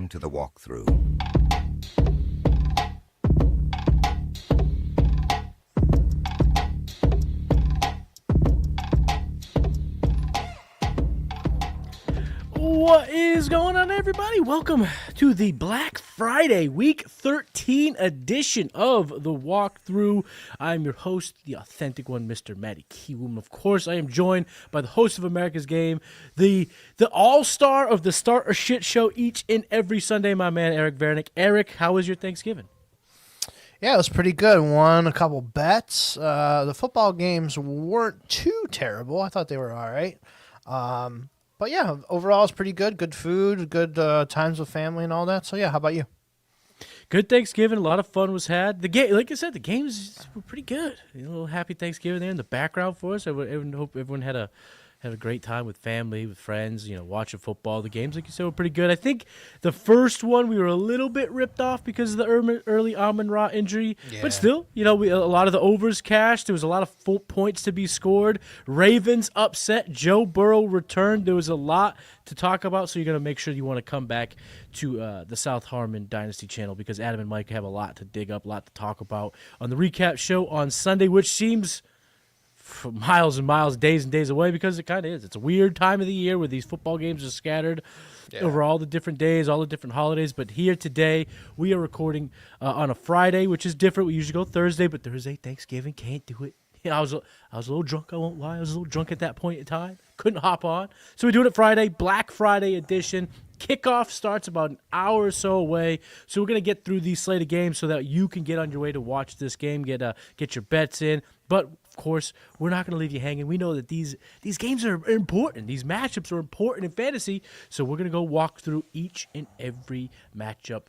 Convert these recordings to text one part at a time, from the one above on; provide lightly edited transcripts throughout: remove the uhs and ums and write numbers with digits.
Welcome to the walkthrough. What is going on, everybody? Welcome to the Black Friday Week 13 edition of the walkthrough. I'm your host, the authentic one, Mr. Matty Kiwoom. Of course, I am joined by the host of America's Game, the all-star of the Start or Shit show each and every Sunday, my man, Eric Vanek. Eric, how was your Thanksgiving? Yeah, it was pretty good. Won a couple bets. The football games weren't too terrible. I thought they were all right. But yeah, overall it's pretty good. Good food, good times with family and all that. So yeah, how about you? Good Thanksgiving. A lot of fun was had. The game, like I said, the games were pretty good. A little happy Thanksgiving there in the background for us. I hope everyone had a great time with family, with friends, watching football. The games, like you said, were pretty good. I think the first one we were a little bit ripped off because of the early Amon-Ra injury. Yeah. But still, a lot of the overs cashed. There was a lot of full points to be scored. Ravens upset. Joe Burrow returned. There was a lot to talk about, so you're going to make sure you want to come back to the South Harmon Dynasty channel because Adam and Mike have a lot to dig up, a lot to talk about on the recap show on Sunday, which seems miles and miles, days and days away, because it kind of is. It's a weird time of the year where these football games are scattered over all the different days, all the different holidays. But here today, we are recording on a Friday, which is different. We usually go Thursday, but Thursday, Thanksgiving, can't do it. I was a little drunk, I won't lie. I was a little drunk at that point in time. Couldn't hop on. So we're doing it Friday, Black Friday edition. Kickoff starts about an hour or so away. So we're going to get through these slate of games so that you can get on your way to watch this game, get your bets in. But, of course, we're not going to leave you hanging. We know that these games are important. These matchups are important in fantasy. So we're going to go walk through each and every matchup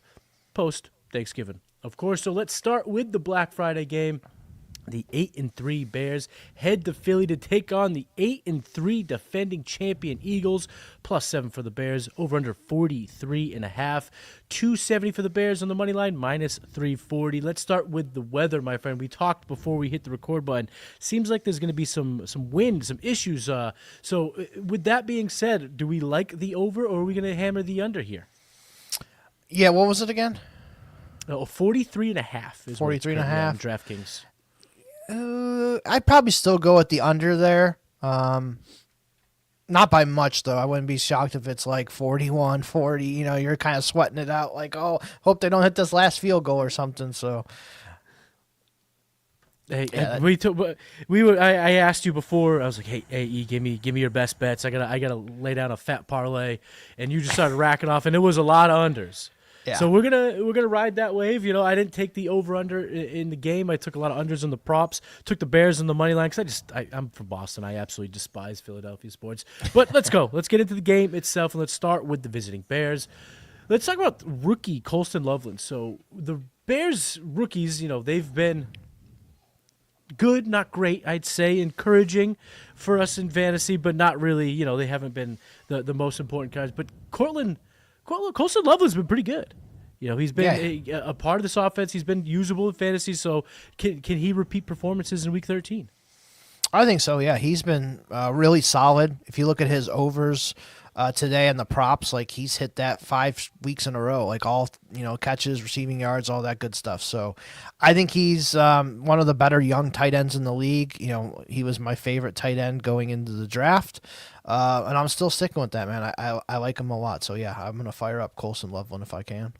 post-Thanksgiving. Of course, so let's start with the Black Friday game. The 8-3 Bears head to Philly to take on the 8-3 defending champion Eagles. +7 for the Bears, over under 43.5. 270 for the Bears on the money line, -340. Let's start with the weather, my friend. We talked before we hit the record button. Seems like there's going to be some wind, some issues. So with that being said, do we like the over or are we going to hammer the under here? Yeah, what was it again? 43.5 is 43.5 on DraftKings. I'd probably still go with the under there. Not by much, though. I wouldn't be shocked if it's like 41-40. You're kind of sweating it out like, oh, hope they don't hit this last field goal or something. So, hey, yeah. I asked you before. I was like, hey, E, give me your best bets. I gotta lay down a fat parlay, and you just started racking off, and it was a lot of unders. Yeah. So we're gonna ride that wave. I didn't take the over/under in the game. I took a lot of unders on the props. Took the Bears on the money line because I'm from Boston. I absolutely despise Philadelphia sports. But let's go. Let's get into the game itself, and let's start with the visiting Bears. Let's talk about rookie Colston Loveland. So the Bears rookies, they've been good, not great, I'd say, encouraging for us in fantasy, but not really. They haven't been the most important guys. But Colston Loveland's been pretty good. He's been a part of this offense. He's been usable in fantasy. So can he repeat performances in Week 13? I think so, yeah. He's been really solid. If you look at his overs today and the props, like he's hit that 5 weeks in a row, like all, catches, receiving yards, all that good stuff. So I think he's one of the better young tight ends in the league. He was my favorite tight end going into the draft. And I'm still sticking with that, man. I like him a lot. So, yeah, I'm going to fire up Colston Loveland if I can.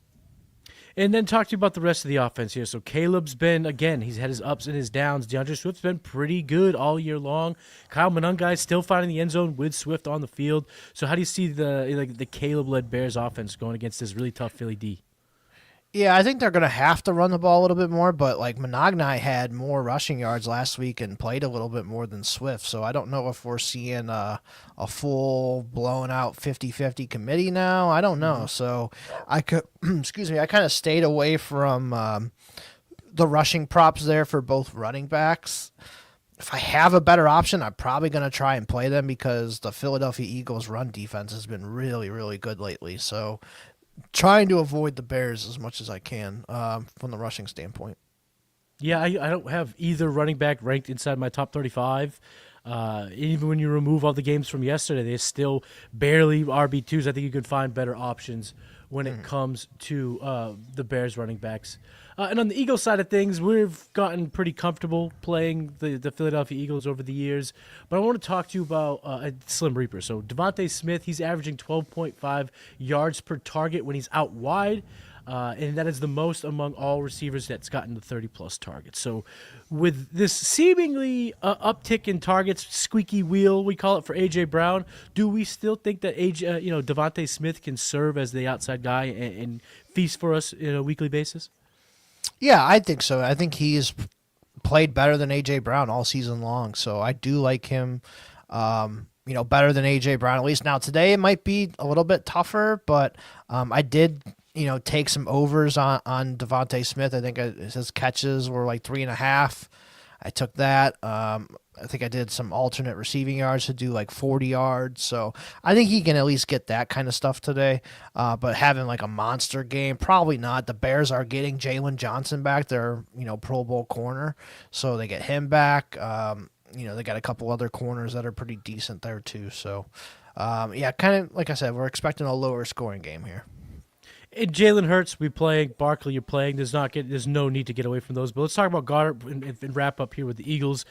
And then talk to you about the rest of the offense here. So Caleb's been, again, he's had his ups and his downs. DeAndre Swift's been pretty good all year long. Kyle Monangai still finding the end zone with Swift on the field. So how do you see the Caleb-led Bears offense going against this really tough Philly D? Yeah, I think they're going to have to run the ball a little bit more, but like Monangai had more rushing yards last week and played a little bit more than Swift, so I don't know if we're seeing a full blown out 50-50 committee now. I don't know. So I kind of stayed away from the rushing props there for both running backs. If I have a better option, I'm probably going to try and play them because the Philadelphia Eagles run defense has been really, really good lately. So trying to avoid the Bears as much as I can from the rushing standpoint. Yeah, I don't have either running back ranked inside my top 35. Even when you remove all the games from yesterday, they're still barely RB2s. I think you could find better options when it comes to the Bears running backs. And on the Eagles side of things, we've gotten pretty comfortable playing the Philadelphia Eagles over the years. But I want to talk to you about a Slim Reaper. So Devontae Smith, he's averaging 12.5 yards per target when he's out wide. And that is the most among all receivers that's gotten to 30-plus targets. So with this seemingly uptick in targets, squeaky wheel, we call it, for A.J. Brown, do we still think that Devontae Smith can serve as the outside guy and feast for us on a weekly basis? Yeah, I think so. I think he's played better than A.J. Brown all season long, so I do like him better than A.J. Brown, at least. Now, today it might be a little bit tougher, but I did take some overs on Devontae Smith. I think his catches were like 3.5. I took that. I think I did some alternate receiving yards to do like 40 yards. So I think he can at least get that kind of stuff today. But having like a monster game, probably not. The Bears are getting Jalen Johnson back, their Pro Bowl corner. So they get him back. They got a couple other corners that are pretty decent there too. So kind of like I said, we're expecting a lower scoring game here. Jalen Hurts, we playing. Barkley, you're playing. There's no need to get away from those. But let's talk about Goddard and wrap up here with the Eagles.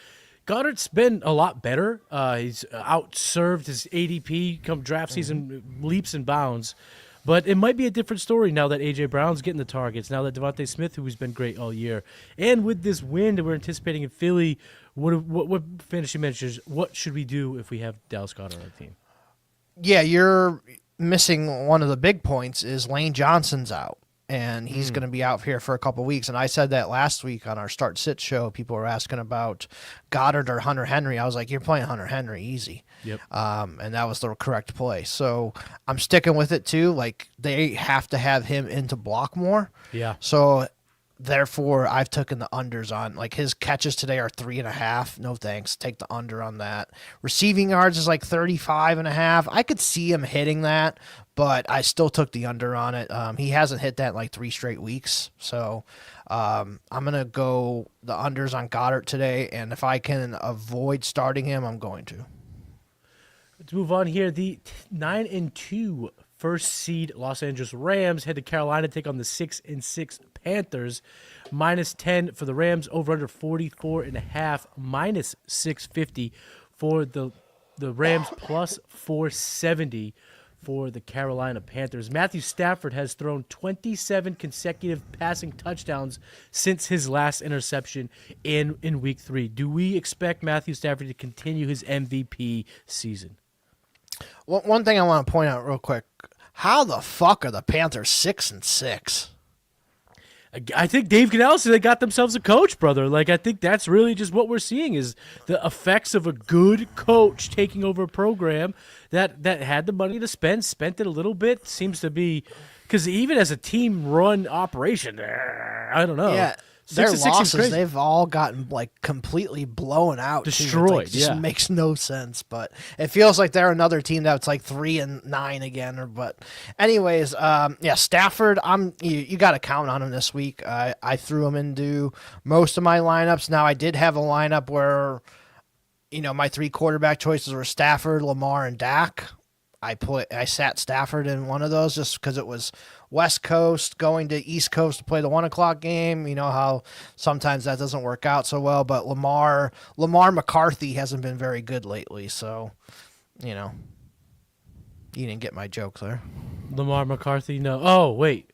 Goddard's been a lot better. He's outserved his ADP come draft season, leaps and bounds. But it might be a different story now that A.J. Brown's getting the targets, now that Devontae Smith, who's been great all year. And with this win that we're anticipating in Philly, what fantasy managers, what should we do if we have Dallas Goedert on the team? Yeah, you're missing one of the big points is Lane Johnson's out. And he's going to be out here for a couple weeks. And I said that last week on our Start Sit show. People were asking about Goddard or Hunter Henry. I was like, you're playing Hunter Henry easy. Yep. And that was the correct play. So I'm sticking with it too. Like, they have to have him in to block more. Yeah. So therefore, I've taken the unders on. Like, his catches today are 3.5. No thanks. Take the under on that. Receiving yards is like 35.5. I could see him hitting that, but I still took the under on it. He hasn't hit that in like 3 straight weeks. So I'm going to go the unders on Goddard today, and if I can avoid starting him, I'm going to. Let's move on here. The 9-2 first seed Los Angeles Rams head to Carolina to take on the 6-6 Panthers. -10 for the Rams, over under 44.5, -650 for the Rams, plus 470 for the Carolina Panthers. Matthew Stafford has thrown 27 consecutive passing touchdowns since his last interception in Week 3. Do we expect Matthew Stafford to continue his MVP season? Well, one thing I want to point out real quick. How the fuck are the Panthers 6-6? I think Dave Canales, they got themselves a coach, brother. Like, I think that's really just what we're seeing is the effects of a good coach taking over a program that had the money to spent it a little bit. Seems to be, because even as a team-run operation, I don't know. Yeah, their losses, they've all gotten like completely blown out, destroyed. Like, just makes no sense. But it feels like they're another team that's like 3-9 again. But anyways, Stafford, you got to count on him this week. I threw him into most of my lineups. Now I did have a lineup where, my 3 quarterback choices were Stafford, Lamar, and Dak. I sat Stafford in one of those just because it was West Coast going to East Coast to play the 1:00 game. You know how sometimes that doesn't work out so well, but Lamar McCarthy hasn't been very good lately, so you didn't get my joke there. Lamar McCarthy, no. Oh wait.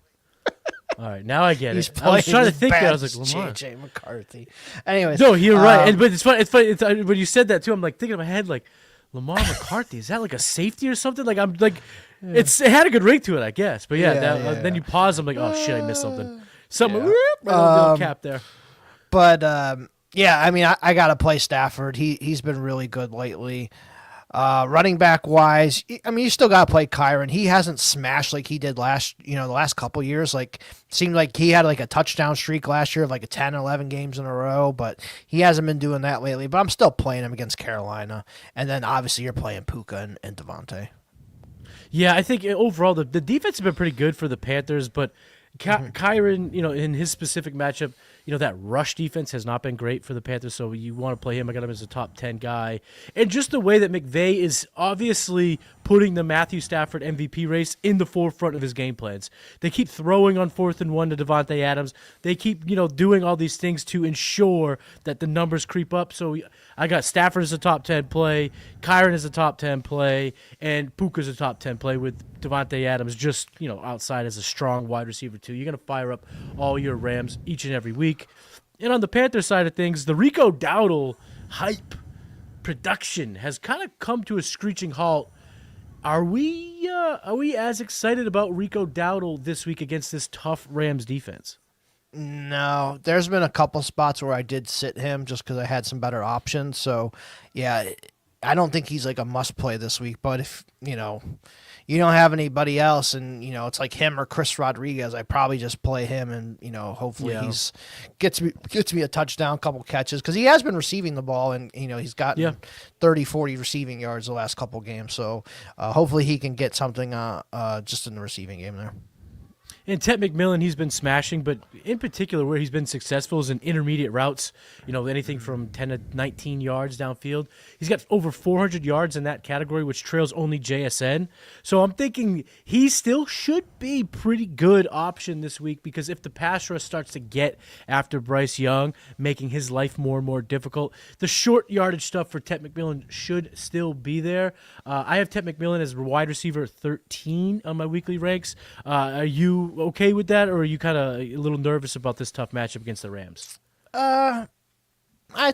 All right, now I get it. I was trying to think that. I was like, Lamar. J.J. McCarthy. Anyways. No, you're right. But it's funny. It's funny. When you said that, too, I'm like thinking in my head, like, Lamar McCarthy, is that like a safety or something? Like, I'm like, it had a good ring to it, I guess. But then you pause, I'm like, oh, shit, I missed something. Right cap there. But, I got to play Stafford. He's been really good lately. Running back wise, you still got to play Kyron. He hasn't smashed like he did the last couple years. Like, seemed like he had like a touchdown streak last year of like 10, 11 games in a row, but he hasn't been doing that lately. But I'm still playing him against Carolina. And then obviously you're playing Puka and Devontae. Yeah, I think overall the defense has been pretty good for the Panthers, but Kyron, in his specific matchup, that rush defense has not been great for the Panthers, so you want to play him. I got him as a top 10 guy. And just the way that McVay is obviously putting the Matthew Stafford MVP race in the forefront of his game plans. They keep throwing on 4th and 1 to Devontae Adams. They keep, doing all these things to ensure that the numbers creep up. So I got Stafford as a top 10 play, Kyron as a top 10 play, and Puka's a top 10 play with Devontae Adams just, outside as a strong wide receiver too. You're going to fire up all your Rams each and every week. And on the Panthers side of things, the Rico Dowdle hype production has kind of come to a screeching halt. Are we as excited about Rico Dowdle this week against this tough Rams defense? No, there's been a couple spots where I did sit him just because I had some better options. So, yeah, I don't think he's like a must play this week. But if you don't have anybody else, and it's like him or Chris Rodriguez, I probably just play him, and hopefully he's gets me a touchdown, couple catches, because he has been receiving the ball, and he's gotten 30, 40 receiving yards the last couple games. So hopefully he can get something just in the receiving game there. And Ted McMillan, he's been smashing, but in particular where he's been successful is in intermediate routes, anything from 10 to 19 yards downfield. He's got over 400 yards in that category, which trails only JSN. So I'm thinking he still should be pretty good option this week, because if the pass rush starts to get after Bryce Young, making his life more and more difficult, the short yardage stuff for Ted McMillan should still be there. I have Ted McMillan as wide receiver 13 on my weekly ranks. Are you okay with that, or are you kind of a little nervous about this tough matchup against the Rams? I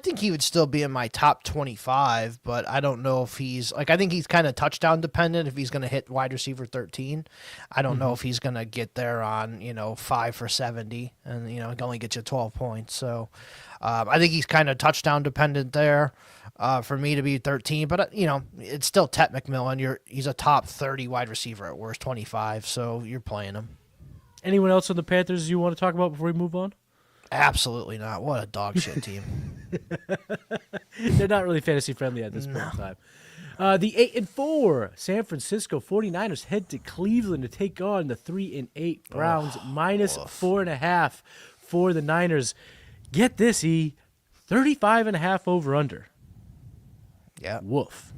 think he would still be in my top 25, but I don't know if he's I think he's kind of touchdown dependent if he's going to hit wide receiver 13. I don't know if he's going to get there on 5 for 70, and he can only get you 12 points. So I think he's kind of touchdown dependent there for me to be 13. But it's still Ted McMillan. He's a top 30 wide receiver at worst, 25. So you're playing him. Anyone else on the Panthers you want to talk about before we move on? Absolutely not. What a dog shit team. They're not really fantasy friendly at this point in time. The 8-4 San Francisco 49ers head to Cleveland to take on the 3-8 Browns, minus 4.5 for the Niners. Get this, 35.5 over under. Yeah. Woof.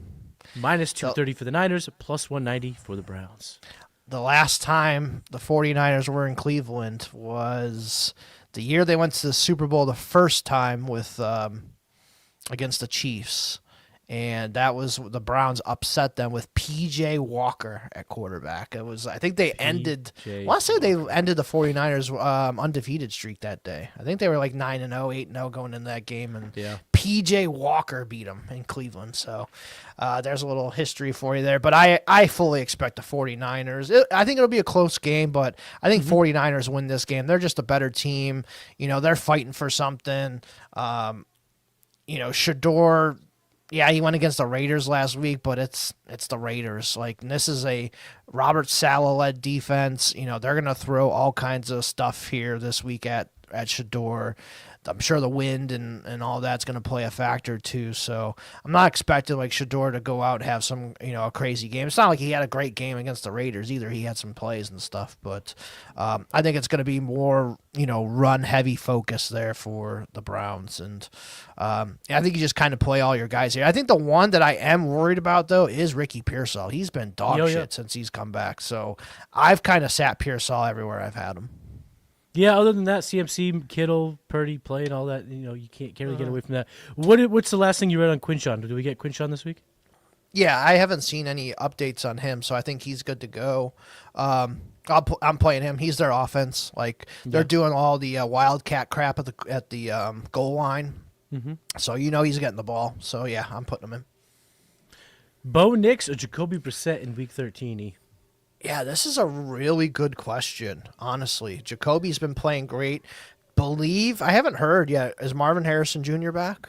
Minus 230 for the Niners, plus 190 for the Browns. The last time the 49ers were in Cleveland was the year they went to the Super Bowl the first time with against the Chiefs. And that was the Browns upset them with P.J. Walker at quarterback. I think they ended the 49ers undefeated streak that day. I think they were like 9-0, 8-0 going into that game, and P.J. Walker beat them in Cleveland. So there's a little history for you there. But I fully expect the 49ers. I think it'll be a close game, but I think 49ers win this game. They're just a better team. They're fighting for something. Shador. Yeah, he went against the Raiders last week, but it's the Raiders. This is a Robert Saleh-led defense. They're going to throw all kinds of stuff here this week at Shador. I'm sure the wind and all that's going to play a factor too. So I'm not expecting Shador to go out and have some a crazy game. It's not like he had a great game against the Raiders either. He had some plays and stuff, but I think it's going to be more run heavy focus there for the Browns. And I think you just kind of play all your guys here. I think the one that I am worried about though is Ricky Pearsall. He's been dog shit since he's come back. So I've kind of sat Pearsall everywhere I've had him. Yeah, other than that, CMC, Kittle, Purdy, play and all that, you can't really get away from that. What's the last thing you read on Quinshon? Did we get Quinshon this week? Yeah, I haven't seen any updates on him, so I think he's good to go. I'm playing him. He's their offense. They're doing all the wildcat crap at the goal line. Mm-hmm. So he's getting the ball. So yeah, I'm putting him in. Bo Nix or Jacoby Brissett in Week 13? Yeah, this is a really good question, honestly. Jacoby's been playing great. I haven't heard yet. Is Marvin Harrison Jr. back?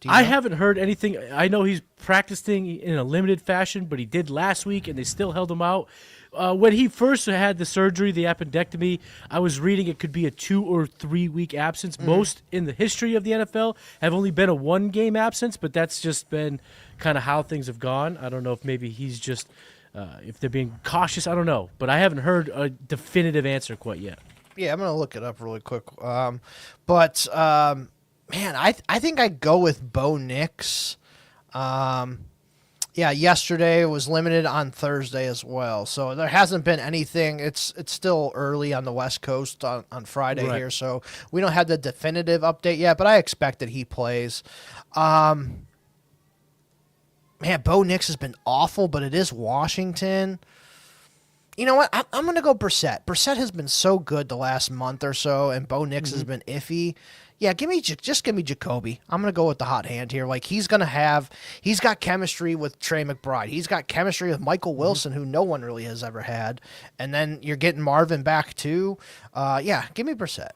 I haven't heard anything. I know he's practicing in a limited fashion, but he did last week, and they still held him out. When he first had the surgery, the appendectomy, I was reading it could be a 2 or 3 week absence. Most in the history of the NFL have only been a 1-game absence, but that's just been kind of how things have gone. I don't know if maybe he's just if they're being cautious. I don't know, but I haven't heard a definitive answer quite yet. Yeah, I'm gonna look it up really quick. Man, I think I'd go with Bo Nix. Yeah, yesterday was limited on Thursday as well, so there hasn't been anything. It's still early on the West Coast on Friday Right. here, so we don't have the definitive update yet. But I expect that he plays. Man, Bo Nix has been awful, but it is Washington. You know what? I'm going to go Brissett. Brissett has been so good the last month or so, and Bo Nix has been iffy. Yeah, just give me Jacoby. I'm going to go with the hot hand here. Like, he's got chemistry with Trey McBride. He's got chemistry with Michael Wilson, who no one really has ever had. And then you're getting Marvin back, too. Yeah, give me Brissett.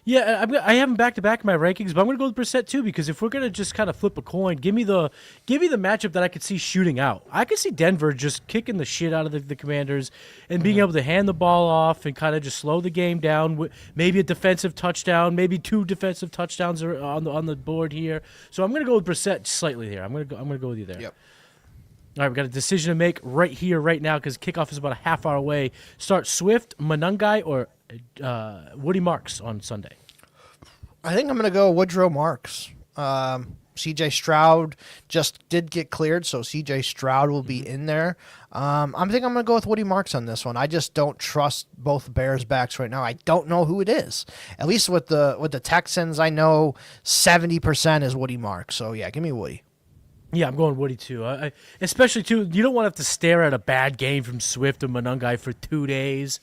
Yeah, I have him back to back in my rankings, but I'm going to go with Brissett too because if we're going to just kind of flip a coin, give me the matchup that I could see shooting out. I could see Denver just kicking the shit out of the Commanders and being able to hand the ball off and kind of just slow the game down. Maybe a defensive touchdown, maybe 2 defensive touchdowns are on the board here. So I'm going to go with Brissett slightly here. I'm going to go with you there. Yep. All right, we got a decision to make right here, right now, because kickoff is about a half hour away. Start Swift, Monangai, or Woody Marks on Sunday. I think I'm going to go Woodrow Marks. C.J. Stroud just did get cleared, so C.J. Stroud will be in there. I think I'm going to go with Woody Marks on this one. I just don't trust both Bears backs right now. I don't know who it is. At least with the Texans, I know 70% is Woody Marks. So yeah, give me Woody. Yeah, I'm going Woody too. Especially too, you don't want to have to stare at a bad game from Swift or Monangai for 2 days.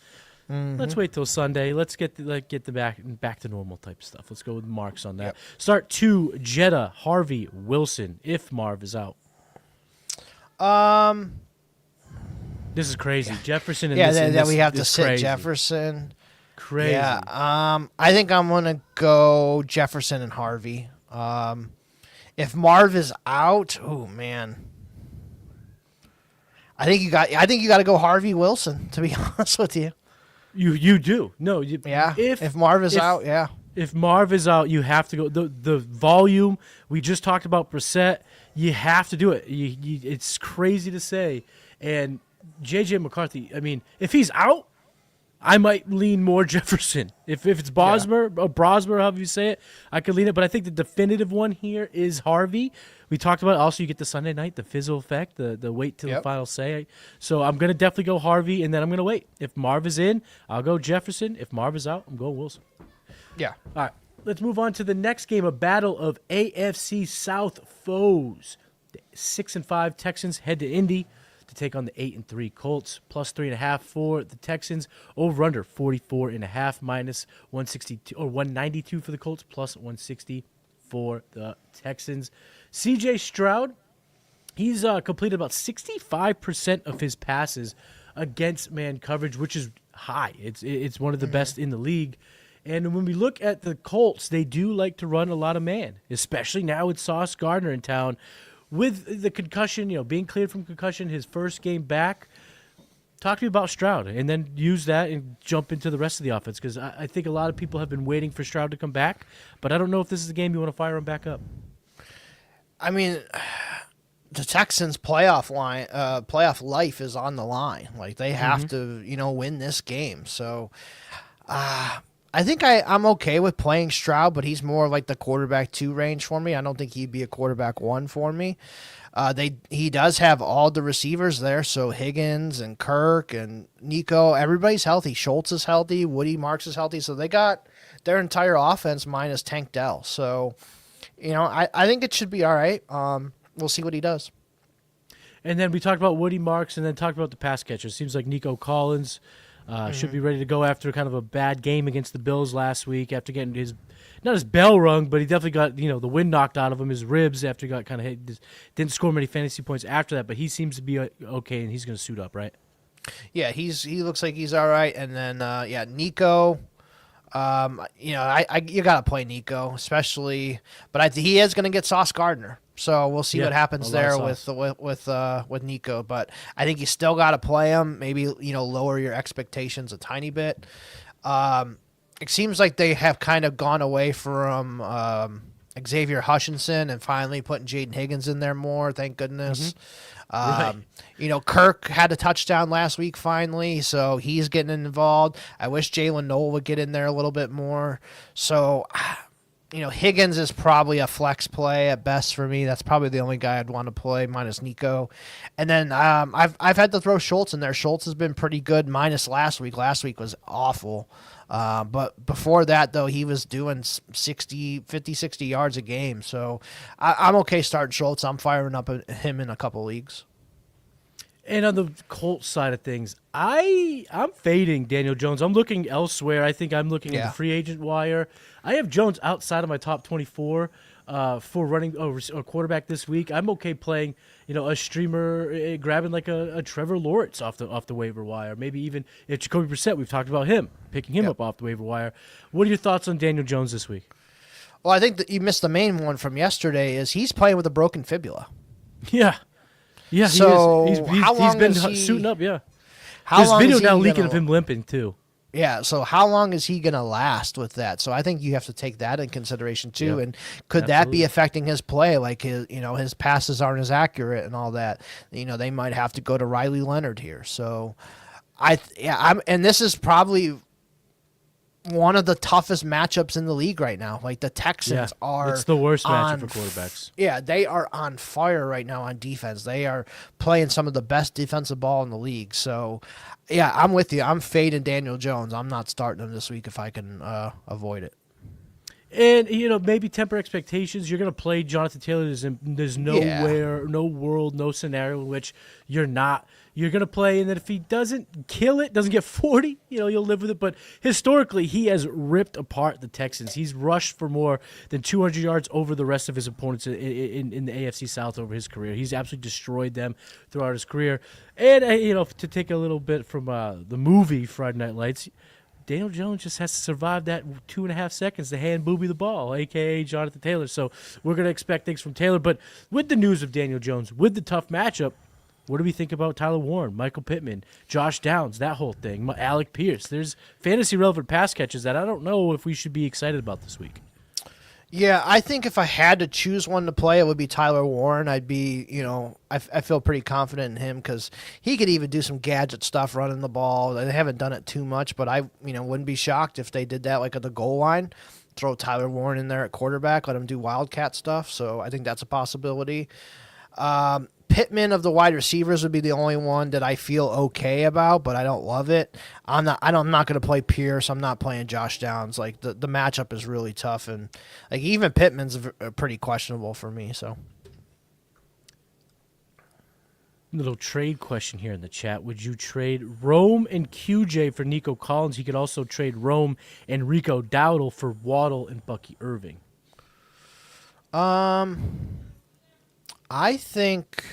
Let's wait till Sunday. Let's get the back to normal type stuff. Let's go with Marks on that. Yep. Start 2, Jetta, Harvey, Wilson, if Marv is out. This is crazy. Jefferson and that we have to is sit crazy. Jefferson. Crazy. Yeah. I think I'm gonna go Jefferson and Harvey. If Marv is out, oh man. I think you got to go Harvey Wilson, to be honest with you. You do. No, Yeah. If Marv is out, yeah. If Marv is out, you have to go. The volume, we just talked about Brissett. You have to do it. It's crazy to say. And J.J. McCarthy, I mean, if he's out, I might lean more Jefferson. If it's Bosmer, or Brosmer, however you say it, I could lean it. But I think the definitive one here is Harvey. We talked about it. Also, you get the Sunday night, the fizzle effect, the wait till the final say. So I'm going to definitely go Harvey, and then I'm going to wait. If Marv is in, I'll go Jefferson. If Marv is out, I'm going Wilson. Yeah. All right, let's move on to the next game, a battle of AFC South foes. The 6-5 Texans head to Indy to take on the 8-3 Colts, plus 3.5 for the Texans. Over under 44.5 minus 162 or 192 for the Colts, plus 160 for the Texans. C.J. Stroud, he's completed about 65% of his passes against man coverage, which is high. It's one of the best in the league. And when we look at the Colts, they do like to run a lot of man, especially now with Sauce Gardner in town. With the concussion, being cleared from concussion, his first game back, talk to me about Stroud and then use that and jump into the rest of the offense because I think a lot of people have been waiting for Stroud to come back, but I don't know if this is the game you want to fire him back up. I mean, the Texans' playoff life is on the line. Like they have to, win this game. So, I think I'm okay with playing Stroud, but he's more like the quarterback 2 range for me. I don't think he'd be a quarterback 1 for me. He does have all the receivers there, so Higgins and Kirk and Nico, everybody's healthy. Schultz is healthy. Woody Marks is healthy. So they got their entire offense minus Tank Dell. So, I think it should be all right. We'll see what he does. And then we talked about Woody Marks and then talked about the pass catchers. Seems like Nico Collins should be ready to go after kind of a bad game against the Bills last week after getting not his bell rung, but he definitely got, the wind knocked out of him, his ribs after he got kind of hit. Didn't score many fantasy points after that, but he seems to be okay, and he's going to suit up, right? Yeah, he looks like he's all right. And then, Nico, you got to play Nico, especially, but he is going to get Sauce Gardner. So we'll see what happens there with Nico, but I think you still got to play him. Maybe lower your expectations a tiny bit. It seems like they have kind of gone away from Xavier Hutchinson and finally putting Jaden Higgins in there more. Thank goodness. Right. Kirk had a touchdown last week finally, so he's getting involved. I wish Jalen Noel would get in there a little bit more. So, Higgins is probably a flex play at best for me. That's probably the only guy I'd want to play, minus Nico. And then I've had to throw Schultz in there. Schultz has been pretty good, minus last week. Last week was awful. But before that, though, he was doing 50, 60 yards a game. So I'm okay starting Schultz. I'm firing up him in a couple leagues. And on the Colts side of things, I'm fading Daniel Jones. I'm looking elsewhere. I think I'm looking at the free agent wire. I have Jones outside of my top 24 for running a quarterback this week. I'm okay playing, a streamer, grabbing like a Trevor Lawrence off the waiver wire. Maybe even if Jacoby Brissett, we've talked about him, picking him up off the waiver wire. What are your thoughts on Daniel Jones this week? Well, I think that you missed the main one from yesterday is he's playing with a broken fibula. Yeah. Yeah, so he is. He's been suiting up, yeah. There's video now leaking of him limping, too. Yeah, so how long is he going to last with that? So I think you have to take that in consideration too. Yep. And could that be affecting his play? Like his passes aren't as accurate and all that. They might have to go to Riley Leonard here. So and this is probably one of the toughest matchups in the league right now. Like the Texans are it's the worst matchup for quarterbacks. Yeah, they are on fire right now on defense. They are playing some of the best defensive ball in the league. So, yeah, I'm with you. I'm fading Daniel Jones. I'm not starting him this week if I can avoid it. And, maybe temper expectations. You're going to play Jonathan Taylor. There's nowhere, no world, no scenario in which you're not. You're going to play, and then if he doesn't kill it, doesn't get 40, you'll live with it. But historically, he has ripped apart the Texans. He's rushed for more than 200 yards over the rest of his opponents in the AFC South over his career. He's absolutely destroyed them throughout his career. And, to take a little bit from the movie Friday Night Lights, Daniel Jones just has to survive that 2.5 seconds to hand Booby the ball, a.k.a. Jonathan Taylor. So we're going to expect things from Taylor. But with the news of Daniel Jones, with the tough matchup, what do we think about Tyler Warren, Michael Pittman, Josh Downs, that whole thing, Alec Pierce? There's fantasy-relevant pass catches that I don't know if we should be excited about this week. Yeah, I think if I had to choose one to play, it would be Tyler Warren. I'd be, I feel pretty confident in him because he could even do some gadget stuff running the ball. They haven't done it too much, but I, wouldn't be shocked if they did that like at the goal line. Throw Tyler Warren in there at quarterback, let him do wildcat stuff. So I think that's a possibility. Pittman of the wide receivers would be the only one that I feel okay about, but I don't love it. I'm not going to play Pierce. I'm not playing Josh Downs. Like the matchup is really tough, and like even Pittman's pretty questionable for me. So, little trade question here in the chat: would you trade Rome and QJ for Nico Collins? He could also trade Rome and Rico Dowdle for Waddle and Bucky Irving. I think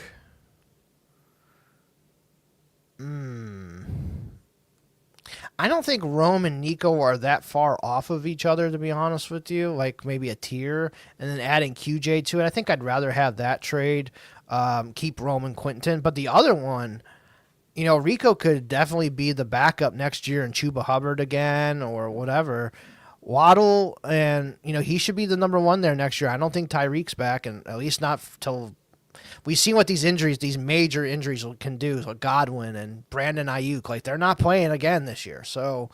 I don't think Rome and Nico are that far off of each other, to be honest with you. Like maybe a tier, and then adding QJ to it. I think I'd rather have that trade. Keep Rome and Quinton. But the other one, Rico could definitely be the backup next year and Chuba Hubbard again or whatever. Waddle, and, he should be the number one there next year. I don't think Tyreek's back, and at least not till we've seen what these major injuries can do. So Godwin and Brandon Ayuk, like they're not playing again this year. So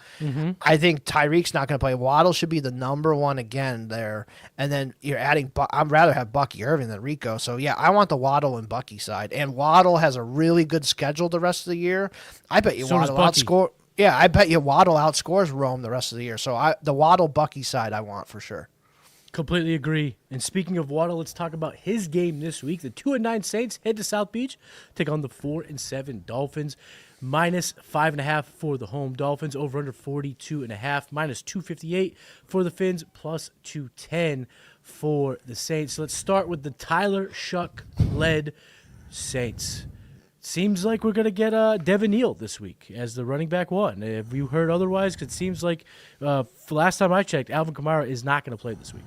I think Tyreek's not going to play. Waddle should be the number one again there. And then you're adding, I'd rather have Bucky Irving than Rico. So yeah, I want the Waddle and Bucky side. And Waddle has a really good schedule the rest of the year. I bet you Waddle outscore. Yeah, I bet you Waddle outscores Rome the rest of the year. So the Waddle Bucky side I want for sure. Completely agree. And speaking of Waddle, let's talk about his game this week. The 2-9 Saints head to South Beach, take on the 4-7 Dolphins. -5.5 for the home Dolphins, over under 42.5, -258 for the Fins, +210 for the Saints. So let's start with the Tyler Shuck-led Saints. Seems like we're going to get Devin Neal this week as the running back one. Have you heard otherwise? Because it seems like last time I checked, Alvin Kamara is not going to play this week.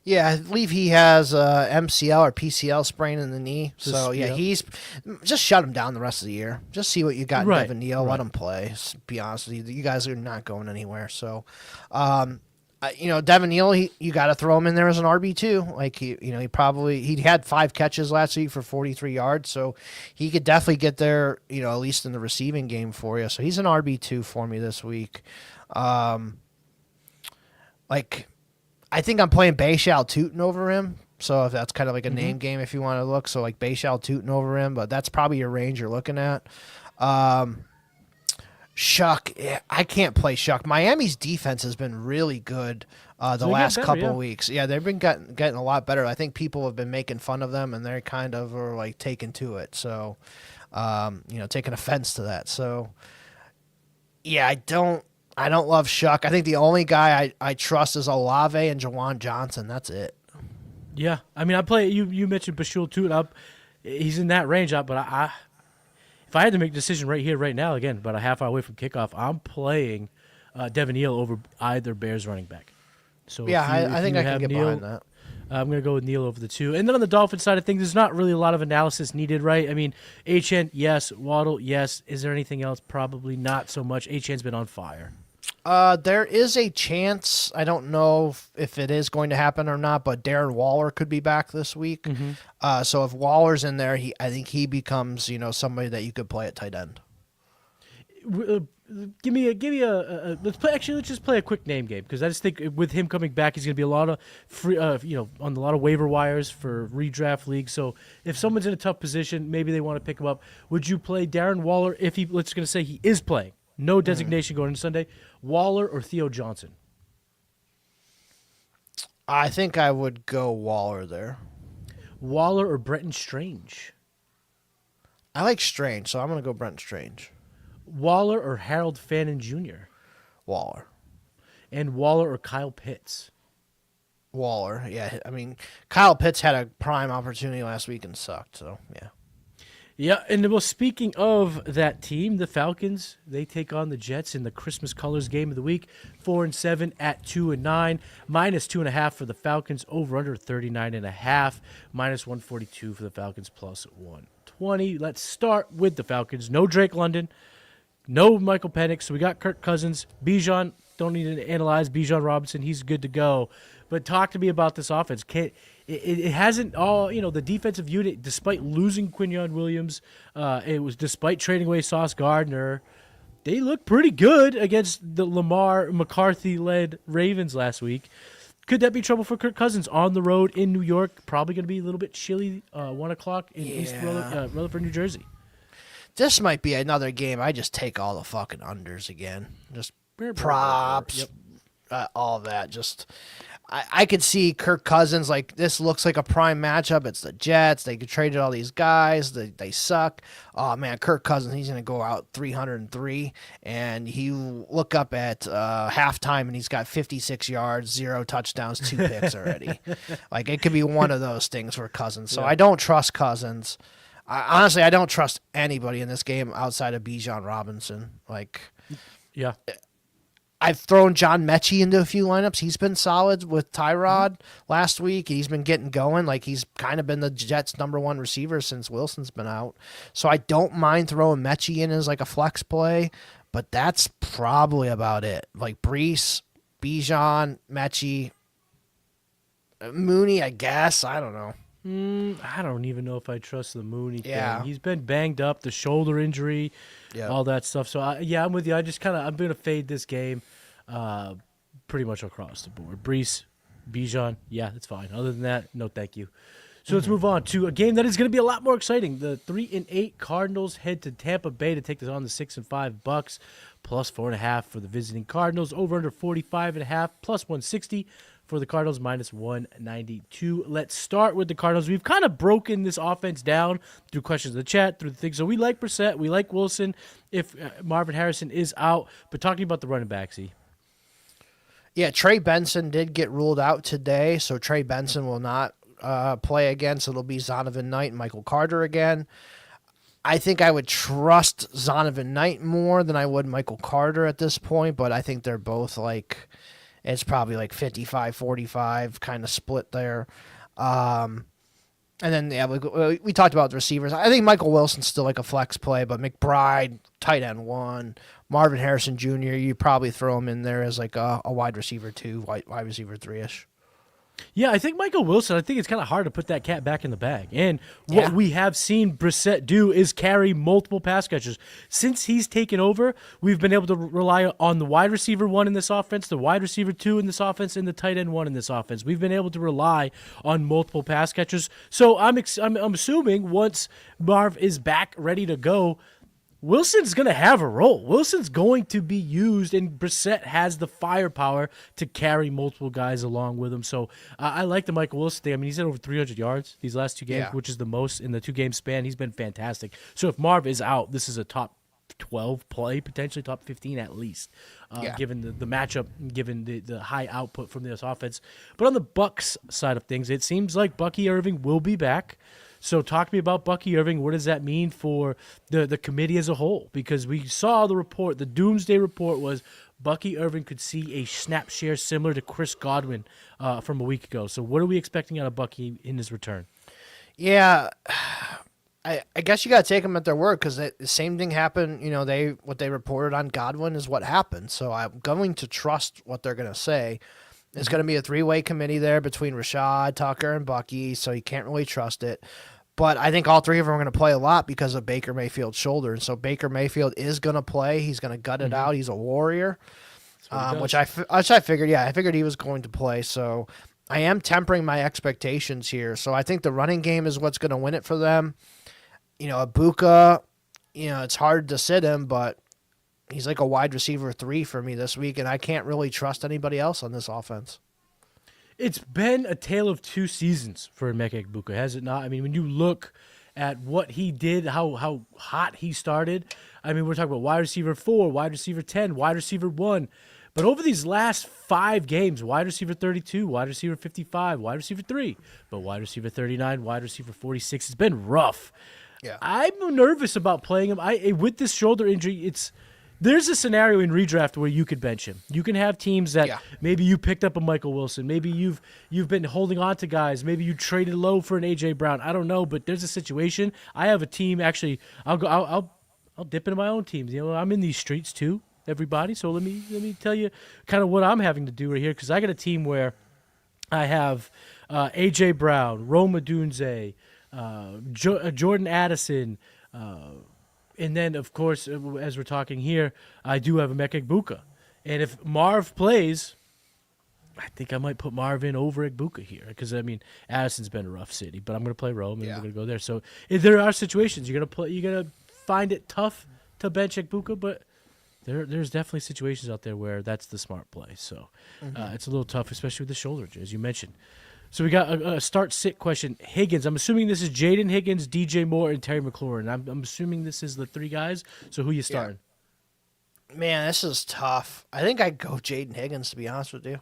Yeah, I believe he has MCL or PCL sprain in the knee. He's just shut him down the rest of the year. Just see what you got in Devin Neal. Let him play. Be honest with you, you guys are not going anywhere. So, Devin Neal, you got to throw him in there as an RB2. Like he had 5 catches last week for 43 yards, so he could definitely get there. At least in the receiving game for you. So he's an RB2 for me this week. I think I'm playing Bayshal Tootin over him. So if that's kind of like a name game, if you want to look, so like Bayshal Tootin over him, but that's probably your range you're looking at. Shuck, I can't play Shuck. Miami's defense has been really good the last couple weeks. Yeah, they've been getting a lot better. I think people have been making fun of them, and they're kind of are like taking to it. So, taking offense to that. So, yeah, I don't love Shuck. I think the only guy I trust is Olave and Jawan Johnson. That's it. Yeah, I mean, I play. You mentioned Bashul Tootin. He's in that range, but if I had to make a decision right here, right now, again, about a half hour away from kickoff, I'm playing Devin Neal over either Bears running back. So yeah, I think I can get behind that. I'm going to go with Neal over the 2. And then on the Dolphins side of things, there's not really a lot of analysis needed, right? I mean, HN, yes. Waddle, yes. Is there anything else? Probably not so much. HN's been on fire. There is a chance. I don't know if it is going to happen or not, but Darren Waller could be back this week. So if Waller's in there, I think he becomes somebody that you could play at tight end. Give me a let's play. Actually, let's just play a quick name game because I just think with him coming back, he's going to be a lot of free, on a lot of waiver wires for redraft leagues. So if someone's in a tough position, maybe they want to pick him up. Would you play Darren Waller if let's going to say he is playing? No designation going into Sunday. Waller or Theo Johnson? I think I would go Waller there. Waller or Brenton Strange? I like Strange, so I'm going to go Brenton Strange. Waller or Harold Fannin Jr.? Waller. And Waller or Kyle Pitts? Waller, yeah. I mean, Kyle Pitts had a prime opportunity last week and sucked, so yeah. Yeah, and well, speaking of that team, the Falcons, they take on the Jets in the Christmas colors game of the week, 4-7 at 2-9, -2.5 for the Falcons, over under 39.5, -142 for the Falcons, +120. Let's start with the Falcons. No Drake London, no Michael Penix, so we got Kirk Cousins, Bijan. Don't need to analyze Bijan Robinson; he's good to go. But talk to me about this offense. It hasn't all, the defensive unit, despite losing Quinyon Williams, it was despite trading away Sauce Gardner, they look pretty good against the Lamar McCarthy-led Ravens last week. Could that be trouble for Kirk Cousins on the road in New York? Probably going to be a little bit chilly, 1 o'clock in East Rutherford, New Jersey. This might be another game. I just take all the fucking unders again. Just props, all that. Just... I could see Kirk Cousins, like, this looks like a prime matchup. It's the Jets. They traded all these guys. They suck. Oh, man, Kirk Cousins, he's going to go out 303. And you look up at halftime, and he's got 56 yards, 0 touchdowns, 2 picks already. Like, it could be one of those things for Cousins. So I don't trust Cousins. Honestly, I don't trust anybody in this game outside of Bijan Robinson. Like, yeah. I've thrown John Mechie into a few lineups. He's been solid with Tyrod last week. He's been getting going. Like, he's kind of been the Jets' #1 receiver since Wilson's been out. So I don't mind throwing Mechie in as like a flex play, but that's probably about it. Like Brees, Bijan, Mechie, Mooney, I guess. I don't know. I don't even know if I trust the Mooney thing. He's been banged up, the shoulder injury, all that stuff. So, I'm with you. I'm going to fade this game pretty much across the board. Brees, Bijan, that's fine. Other than that, no thank you. So let's move on to a game that is going to be a lot more exciting. The 3-8 Cardinals head to Tampa Bay to take this on the 6-5 Bucks, +4.5 for the visiting Cardinals, over under 45.5, +160. For the Cardinals, -192. Let's start with the Cardinals. We've kind of broken this offense down through questions in the chat, through the things. So we like Brissett. We like Wilson if Marvin Harrison is out. But talking about the running backs, yeah, Trey Benson did get ruled out today. So Trey Benson will not play again. So it'll be Zonovan Knight and Michael Carter again. I think I would trust Zonovan Knight more than I would Michael Carter at this point. But I think they're both like... It's probably like 55-45 kind of split there. And then, yeah, we talked about the receivers. I think Michael Wilson's still like a flex play, but McBride, tight end 1. Marvin Harrison Jr., you probably throw him in there as like a wide receiver 2, wide receiver 3-ish. Yeah, I think Michael Wilson, I think it's kind of hard to put that cat back in the bag. And what we have seen Brissett do is carry multiple pass catchers. Since he's taken over, we've been able to rely on the wide receiver 1 in this offense, the wide receiver 2 in this offense, and the tight end 1 in this offense. We've been able to rely on multiple pass catchers. So I'm assuming once Marv is back ready to go, Wilson's going to have a role. Wilson's going to be used, and Brissett has the firepower to carry multiple guys along with him. So I like the Michael Wilson thing. I mean, he's had over 300 yards these last 2 games, which is the most in the 2-game span. He's been fantastic. So if Marv is out, this is a top 12 play, potentially top 15 at least, given the matchup, given the high output from this offense. But on the Bucs side of things, it seems like Bucky Irving will be back. So talk to me about Bucky Irving. What does that mean for the committee as a whole? Because we saw the report, the doomsday report was Bucky Irving could see a snap share similar to Chris Godwin from a week ago. So what are we expecting out of Bucky in his return? Yeah, I guess you got to take them at their word because the same thing happened. You know, what they reported on Godwin is what happened. So I'm going to trust what they're going to say. It's going to be a 3-way committee there between Rashad, Tucker, and Bucky, so you can't really trust it. But I think all 3 of them are going to play a lot because of Baker Mayfield's shoulder. And so Baker Mayfield is going to play. He's going to gut it out. He's a warrior, which I figured. Yeah, I figured he was going to play. So I am tempering my expectations here. So I think the running game is what's going to win it for them. You know, Ibuka, it's hard to sit him, but he's like a wide receiver 3 for me this week, and I can't really trust anybody else on this offense. It's been a tale of 2 seasons for Emeka Egbuka, has it not? I mean, when you look at what he did, how hot he started, I mean, we're talking about wide receiver 4, wide receiver 10, wide receiver 1. But over these last 5 games, wide receiver 32, wide receiver 55, wide receiver 3, but wide receiver 39, wide receiver 46, it's been rough. Yeah. I'm nervous about playing him. With this shoulder injury, there's a scenario in redraft where you could bench him. You can have teams that maybe you picked up a Michael Wilson. Maybe you've been holding on to guys. Maybe you traded low for an A.J. Brown. I don't know, but there's a situation. I have a team. Actually, I'll dip into my own teams. You know, I'm in these streets too, everybody. So let me tell you kind of what I'm having to do right here because I got a team where I have A.J. Brown, Rome Odunze, Jordan Addison. And then, of course, as we're talking here, I do have Emeka Egbuka. And if Marv plays, I think I might put Marv in over Egbuka here. Because, I mean, Addison's been a rough city. But I'm going to play Rome, and we're going to go there. So there are situations. You're going to find it tough to bench Egbuka, but there's definitely situations out there where that's the smart play. So it's a little tough, especially with the shoulder, as you mentioned. So we got a start-sit question. Higgins. I'm assuming this is Jaden Higgins, DJ Moore, and Terry McLaurin. I'm assuming this is the 3 guys. So who you starting? Yeah. Man, this is tough. I think I'd go Jaden Higgins, to be honest with you.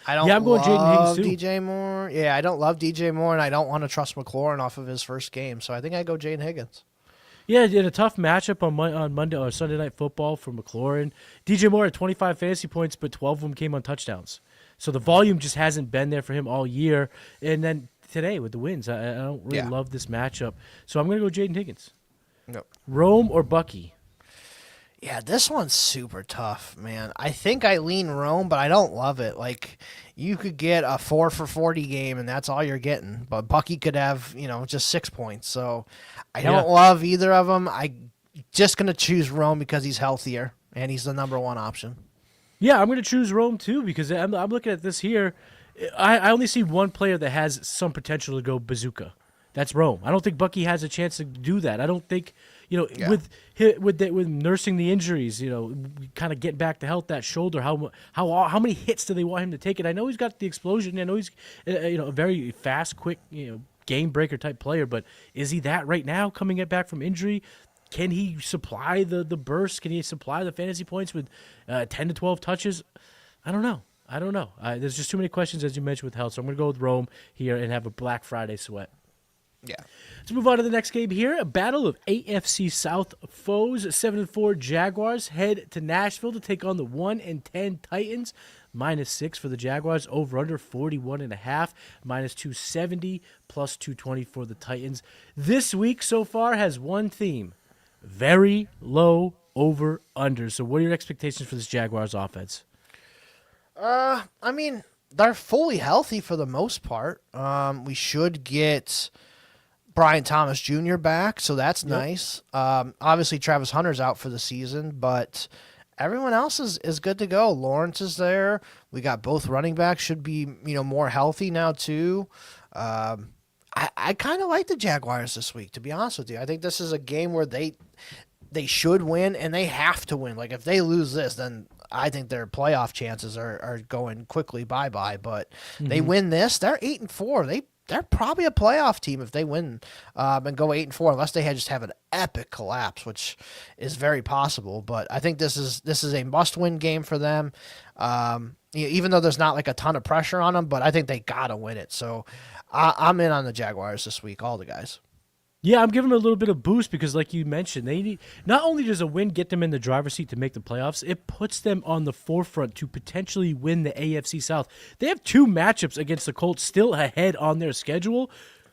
I'm going Jaden Higgins too. DJ Moore. Yeah, I don't love DJ Moore, and I don't want to trust McLaurin off of his first game. So I think I'd go Jaden Higgins. Yeah, did a tough matchup on Monday or Sunday Night Football for McLaurin. DJ Moore had 25 fantasy points, but 12 of them came on touchdowns. So the volume just hasn't been there for him all year. And then today with the wins, I don't really love this matchup. So I'm going to go Jaden Higgins. Nope. Rome or Bucky? Yeah, this one's super tough, man. I think I lean Rome, but I don't love it. Like, you could get a 4 for 40 game, and that's all you're getting. But Bucky could have, just 6 points. So I don't love either of them. I'm just going to choose Rome because he's healthier, and he's the number 1 option. Yeah, I'm going to choose Rome too because I'm looking at this here. I only see one player that has some potential to go bazooka. That's Rome. I don't think Bucky has a chance to do that. I don't think, with nursing the injuries, kind of getting back to health, that shoulder, how many hits do they want him to take? And I know he's got the explosion. I know he's a very fast, quick, game breaker type player. But is he that right now coming back from injury? Can he supply the burst? Can he supply the fantasy points with 10 to 12 touches? I don't know. There's just too many questions, as you mentioned, with health. So I'm going to go with Rome here and have a Black Friday sweat. Yeah. Let's move on to the next game here. A battle of AFC South foes. 7-4 Jaguars head to Nashville to take on the 1-10 Titans. -6 for the Jaguars. Over under 41.5. -270. +220 for the Titans. This week so far has one theme. Very low over under. So what are your expectations for this Jaguars offense? I mean, they're fully healthy for the most part. We should get Brian Thomas Jr. back, so that's nice. Obviously, Travis Hunter's out for the season, but everyone else is good to go. Lawrence is there. We got both running backs should be more healthy now too. I kind of like the Jaguars this week, to be honest with you. I think this is a game where they should win, and they have to win. Like, if they lose this, then I think their playoff chances are going quickly bye-bye. But they win this, they're 8-4. They're probably a playoff team if they win and go 8-4, unless they just have an epic collapse, which is very possible. But I think this is a must-win game for them. Even though there's not like a ton of pressure on them, but I think they gotta win it. So I'm in on the Jaguars this week, all the guys. Yeah, I'm giving them a little bit of boost because, like you mentioned, they need not only does a win get them in the driver's seat to make the playoffs, it puts them on the forefront to potentially win the AFC South. They have 2 matchups against the Colts still ahead on their schedule.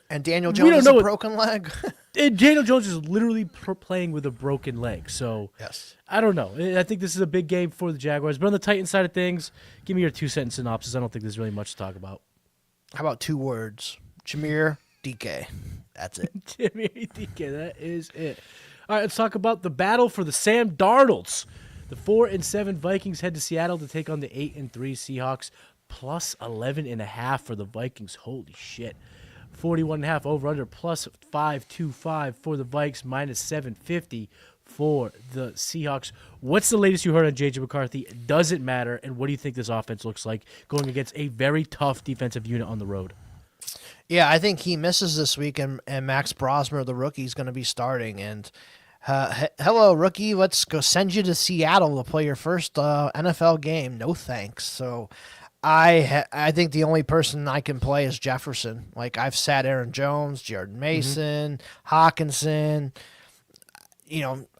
And Daniel Jones has a broken leg. And Daniel Jones is literally playing with a broken leg. So yes. I don't know. I think this is a big game for the Jaguars. But on the Titans side of things, give me your 2-sentence synopsis. I don't think there's really much to talk about. How about 2 words? Jameer DK. That's it. Jameer DK, that is it. All right, let's talk about the battle for the Sam Darnolds. The 4-7 Vikings head to Seattle to take on the 8-3 Seahawks. +11.5 for the Vikings. Holy shit. 41.5 over under. +525 for the Vikes. -750 for the Seahawks. What's the latest you heard on J.J. McCarthy? Does it matter? And what do you think this offense looks like going against a very tough defensive unit on the road? Yeah, I think he misses this week, and Max Brosmer, the rookie, is going to be starting. And hello, rookie, let's go send you to Seattle to play your first NFL game. No thanks. So I think the only person I can play is Jefferson. Like, I've sat Aaron Jones, Jordan Mason, Hawkinson.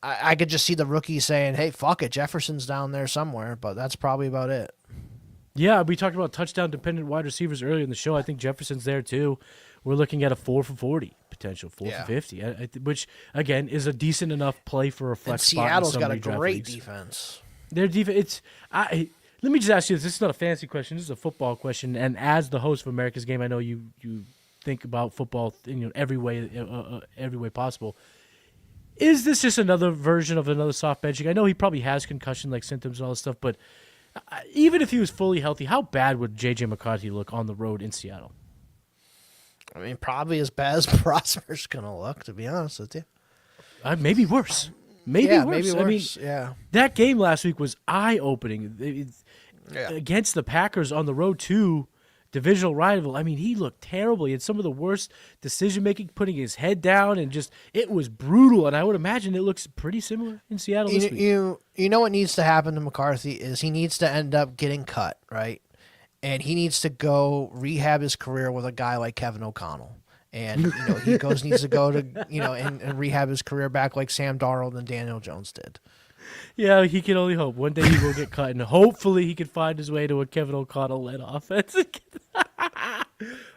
I could just see the rookie saying, hey, fuck it, Jefferson's down there somewhere, but that's probably about it. Yeah, we talked about touchdown-dependent wide receivers earlier in the show. I think Jefferson's there, too. We're looking at a 4 for 40 potential, 4 for 50, which, again, is a decent enough play for a flex spot. Seattle's got a great defense. Their defense, let me just ask you this. This is not a fantasy question. This is a football question. And as the host of America's Game, I know you think about football in every way possible. Is this just another version of another soft benching? I know he probably has concussion-like symptoms and all this stuff, but even if he was fully healthy, how bad would J.J. McCarthy look on the road in Seattle? I mean, probably as bad as Prosper's going to look, to be honest with you. Maybe worse. Maybe worse. I mean, that game last week was eye-opening. Against the Packers on the road, too, divisional rival. I mean, he looked terrible. He had some of the worst decision-making, putting his head down, and it was brutal. And I would imagine it looks pretty similar in Seattle this week. You know what needs to happen to McCarthy is he needs to end up getting cut, right? And he needs to go rehab his career with a guy like Kevin O'Connell. And needs to go to and rehab his career back like Sam Darnold and Daniel Jones did. Yeah, he can only hope. One day he will get cut, and hopefully he can find his way to a Kevin O'Connell-led offense.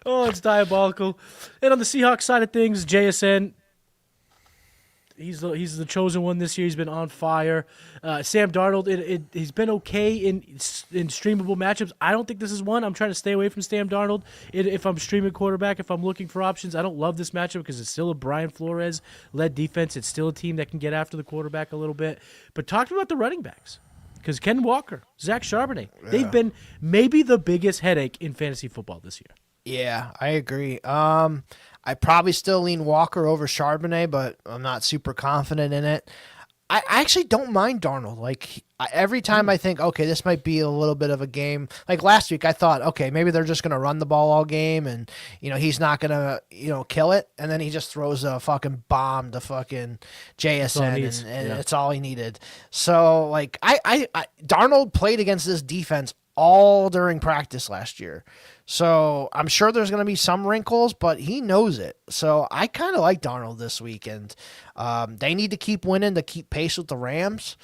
Oh, it's diabolical. And on the Seahawks side of things, JSN, he's the chosen one this year. He's been on fire. Sam Darnold, he's been okay in streamable matchups. I don't think this is one. I'm trying to stay away from Sam Darnold. If I'm streaming quarterback, if I'm looking for options, I don't love this matchup because it's still a Brian Flores-led defense. It's still a team that can get after the quarterback a little bit. But talk about the running backs. Because Ken Walker, Zach Charbonnet, they've been maybe the biggest headache in fantasy football this year. Yeah, I agree. I probably still lean Walker over Charbonnet, but I'm not super confident in it. I actually don't mind Darnold. Like, every time I think, okay, this might be a little bit of a game. Like last week, I thought, okay, maybe they're just going to run the ball all game, and he's not going to kill it, and then he just throws a fucking bomb to fucking JSN, and it's all he needed. So like, I Darnold played against this defense all during practice last year. So I'm sure there's going to be some wrinkles, but he knows it. So I kind of like Darnold this weekend. They need to keep winning to keep pace with the Rams.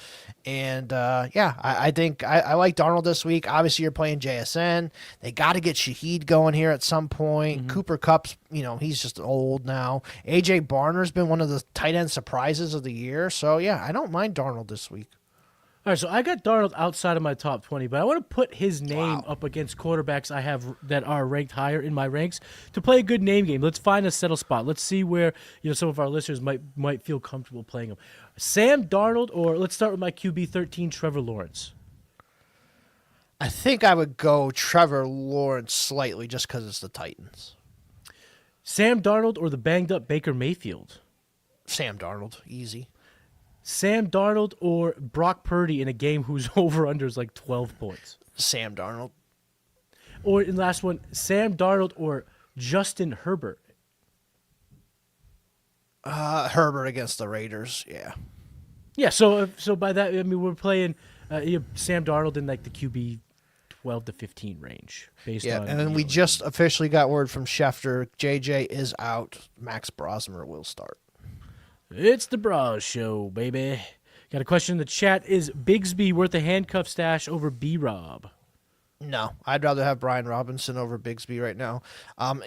And I think I like Darnold this week. Obviously, you're playing JSN. They got to get Shaheed going here at some point. Mm-hmm. Cooper Kupp's, he's just old now. AJ Barner's been one of the tight end surprises of the year. So yeah, I don't mind Darnold this week. All right, so I got Darnold outside of my top 20, but I want to put his name up against quarterbacks I have that are ranked higher in my ranks to play a good name game. Let's find a settle spot. Let's see where some of our listeners might feel comfortable playing him. Sam Darnold, or let's start with my QB 13, Trevor Lawrence. I think I would go Trevor Lawrence slightly just because it's the Titans. Sam Darnold or the banged up Baker Mayfield? Sam Darnold, easy. Sam Darnold or Brock Purdy in a game whose over-under is like 12 points? Sam Darnold. Or in the last one, Sam Darnold or Justin Herbert? Herbert against the Raiders, yeah. Yeah, so by that, I mean, we're playing Sam Darnold in like the QB 12 to 15 range. Based on, and then we just officially got word from Schefter, JJ is out. Max Brosmer will start. It's the Bras Show, baby. Got a question in the chat. Is Bigsby worth a handcuff stash over B-Rob? No, I'd rather have Brian Robinson over Bigsby right now.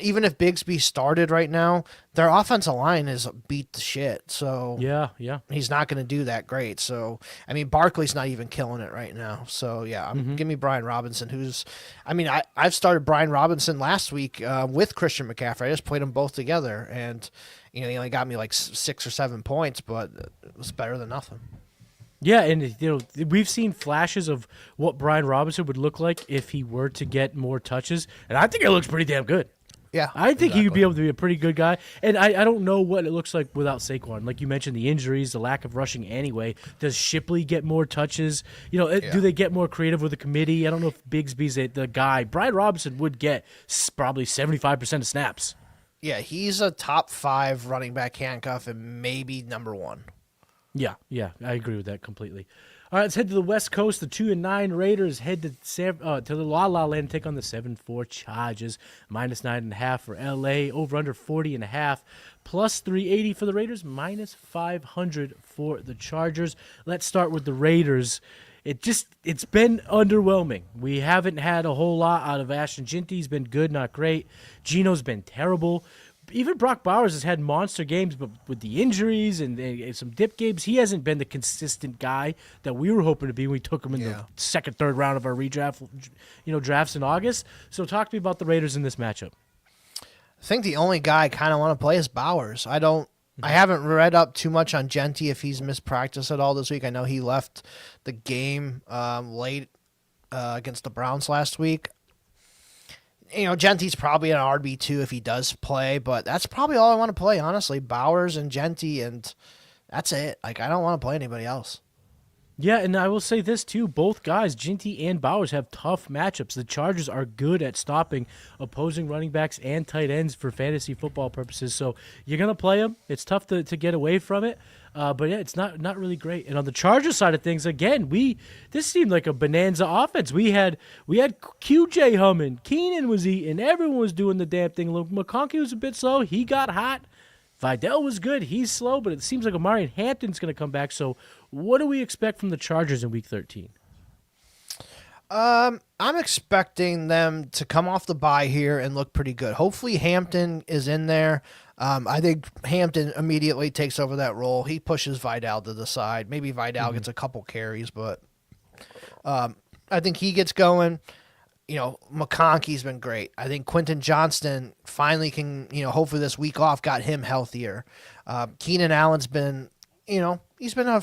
Even if Bigsby started right now, their offensive line is beat the shit. So yeah, he's not going to do that great. So I mean, Barkley's not even killing it right now. So yeah, give me Brian Robinson. I've started Brian Robinson last week with Christian McCaffrey. I just played them both together, and he only got me like 6 or 7 points, but it was better than nothing. Yeah, and we've seen flashes of what Brian Robinson would look like if he were to get more touches, and I think it looks pretty damn good. Yeah, I think he would be able to be a pretty good guy, and I don't know what it looks like without Saquon. Like you mentioned, the injuries, the lack of rushing anyway. Does Shipley get more touches? Do they get more creative with the committee? I don't know if Bigsby's the guy. Brian Robinson would get probably 75% of snaps. Yeah, he's a top 5 running back handcuff and maybe number 1. Yeah, I agree with that completely. All right, let's head to the West Coast. The 2-9 Raiders head to the La La Land and take on the 7-4 Chargers. -9.5 for LA. Over under 40.5. Plus 380 for the Raiders. -500 for the Chargers. Let's start with the Raiders. It's been underwhelming. We haven't had a whole lot out of Ashton Jinty. He's been good, not great. Gino's been terrible. Even Brock Bowers has had monster games, but with the injuries and some dip games, he hasn't been the consistent guy that we were hoping to be when we took him in the second, third round of our redraft, drafts in August. So talk to me about the Raiders in this matchup. I think the only guy I kind of want to play is Bowers. I haven't read up too much on Genty if he's missed practice at all this week. I know he left the game late against the Browns last week. Genty's probably an RB2 if he does play, but that's probably all I want to play, honestly. Bowers and Genty, and that's it. Like, I don't want to play anybody else. Yeah, and I will say this, too. Both guys, Jinty and Bowers, have tough matchups. The Chargers are good at stopping opposing running backs and tight ends for fantasy football purposes. So you're going to play them. It's tough to get away from it. But, yeah, it's not really great. And on the Chargers side of things, again, this seemed like a bonanza offense. We had QJ humming. Keenan was eating. Everyone was doing the damn thing. McConkey was a bit slow. He got hot. Vidal was good. He's slow, but it seems like Amari Hampton's going to come back. So what do we expect from the Chargers in Week 13? I'm expecting them to come off the bye here and look pretty good. Hopefully Hampton is in there. I think Hampton immediately takes over that role. He pushes Vidal to the side. Maybe Vidal gets a couple carries, but I think he gets going. McConkey's been great. I think Quentin Johnston finally can, hopefully this week off got him healthier. Keenan Allen's been, he's been a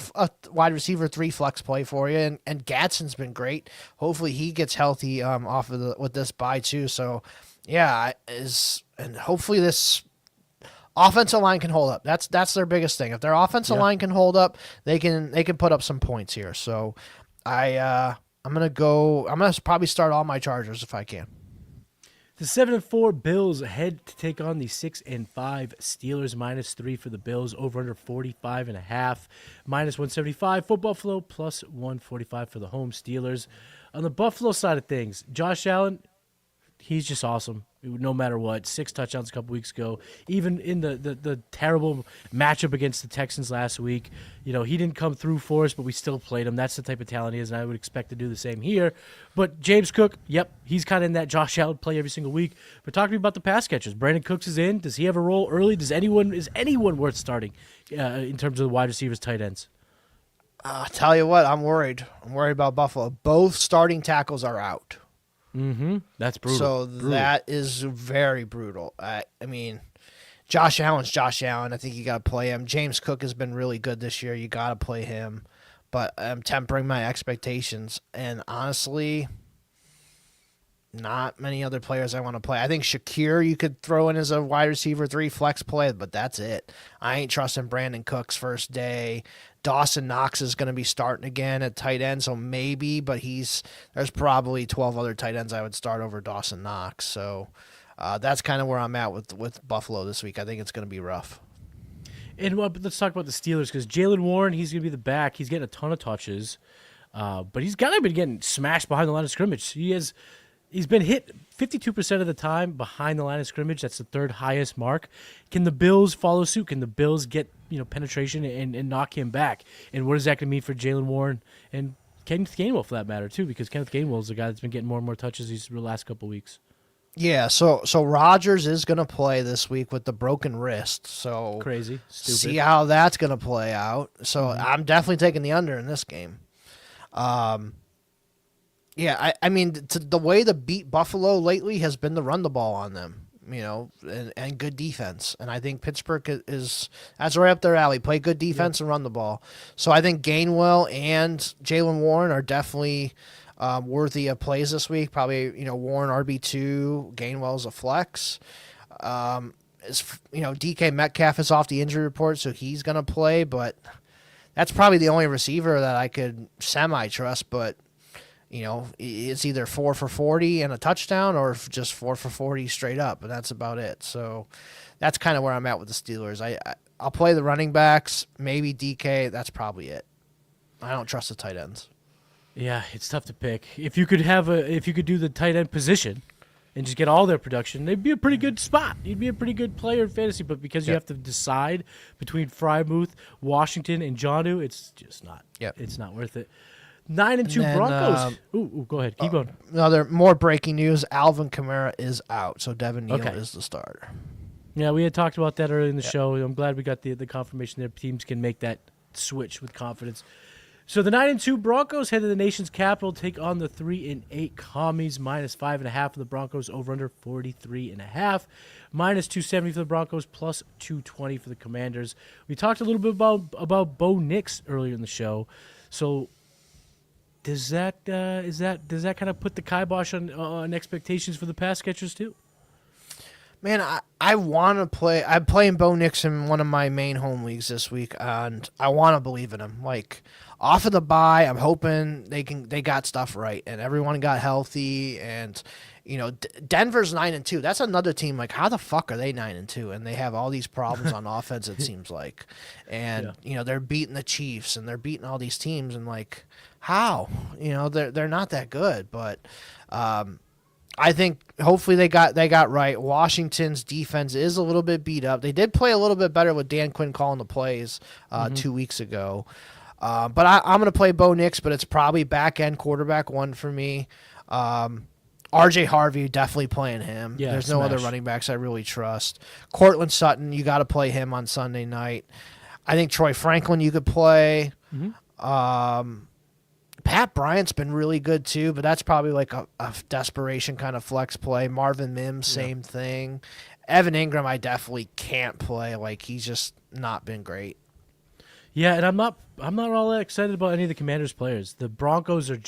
wide receiver 3 flex play for you, and Gadsden's been great. Hopefully he gets healthy off of with this bye too. So, yeah, and hopefully this offensive line can hold up. That's their biggest thing. If their offensive line can hold up, they can put up some points here. So, I'm gonna probably start all my Chargers if I can. The 7-4 Bills head to take on the 6-5 Steelers. -3 for the Bills. Over under 45.5. -175 for Buffalo. +145 for the home Steelers. On the Buffalo side of things, Josh Allen, he's just awesome. No matter what, 6 touchdowns a couple weeks ago. Even in the terrible matchup against the Texans last week, he didn't come through for us, but we still played him. That's the type of talent he is, and I would expect to do the same here. But James Cook, yep, he's kind of in that Josh Allen play every single week. But talk to me about the pass catchers. Brandon Cooks is in. Does he have a role early? Is anyone worth starting in terms of the wide receivers, tight ends? I'll tell you what, I'm worried. I'm worried about Buffalo. Both starting tackles are out. Mm-hmm. That's brutal. So that is very brutal. I mean, Josh Allen's Josh Allen. I think you got to play him. James Cook has been really good this year. You got to play him. But I'm tempering my expectations. And honestly, not many other players I want to play. I think Shakir you could throw in as a wide receiver 3 flex play, but that's it. I ain't trusting Brandon Cooks first day. Dawson Knox is going to be starting again at tight end, so maybe, but there's probably 12 other tight ends I would start over Dawson Knox. So that's kind of where I'm at with Buffalo this week. I think it's going to be rough. And let's talk about the Steelers, because Jaylen Warren, he's going to be the back. He's getting a ton of touches, but he's kind of been getting smashed behind the line of scrimmage. He's been hit 52% of the time behind the line of scrimmage. That's the 3rd highest mark. Can the Bills follow suit? Can the Bills get penetration and knock him back? And what is that going to mean for Jaylen Warren and Kenneth Gainwell, for that matter, too? Because Kenneth Gainwell is the guy that's been getting more and more touches these last couple of weeks. Yeah, so Rodgers is going to play this week with the broken wrist. So crazy, stupid. See how that's going to play out. So I'm definitely taking the under in this game. Yeah, I mean, the way to beat Buffalo lately has been to run the ball on them, and good defense. And I think Pittsburgh that's right up their alley. Play good defense and run the ball. So I think Gainwell and Jaylen Warren are definitely worthy of plays this week. Probably, Warren RB2, Gainwell's a flex. DK Metcalf is off the injury report, so he's going to play. But that's probably the only receiver that I could semi-trust, but it's either 4 for 40 and a touchdown or just 4 for 40 straight up, and that's about it. So that's kind of where I'm at with the Steelers. I'll play the running backs, maybe DK. That's probably it. I don't trust the tight ends. Yeah, it's tough to pick. If you could do the tight end position and just get all their production, they'd be a pretty good spot. You'd be a pretty good player in fantasy, but because you have to decide between Freiermuth, Washington, and Jonnu, it's just not. Yep. It's not worth it. 9-2 Broncos. Go ahead. Keep going. Another more breaking news: Alvin Kamara is out, so Devin Neal is the starter. Yeah, we had talked about that earlier in the show. I'm glad we got the confirmation there. Teams can make that switch with confidence. So the 9-2 Broncos head to the nation's capital, take on the 3-8 Commies, -5.5 for the Broncos, over under 43.5, -270 for the Broncos, +220 for the Commanders. We talked a little bit about Bo Nix earlier in the show. So does that kind of put the kibosh on expectations for the pass catchers too? Man, I want to play. I'm playing Bo Nix in one of my main home leagues this week, and I want to believe in him. Like, off of the bye, I'm hoping they got stuff right, and everyone got healthy. And Denver's 9-2. That's another team. Like, how the fuck are they 9-2? And they have all these problems on offense. It seems like, and they're beating the Chiefs and they're beating all these teams, and like, how? They're not that good, but. I think hopefully they got right. Washington's defense is a little bit beat up. They did play a little bit better with Dan Quinn calling the plays 2 weeks ago. But I'm going to play Bo Nix, but it's probably back-end quarterback one for me. R.J. Harvey, definitely playing him. Yeah, There's no other running backs I really trust. Cortland Sutton, you got to play him on Sunday night. I think Troy Franklin you could play. Pat Bryant's been really good too, but that's probably like a desperation kind of flex play. Marvin Mims, same thing. Evan Ingram, I definitely can't play. Like, he's just not been great. Yeah, and I'm not all that excited about any of the Commanders players. The Broncos are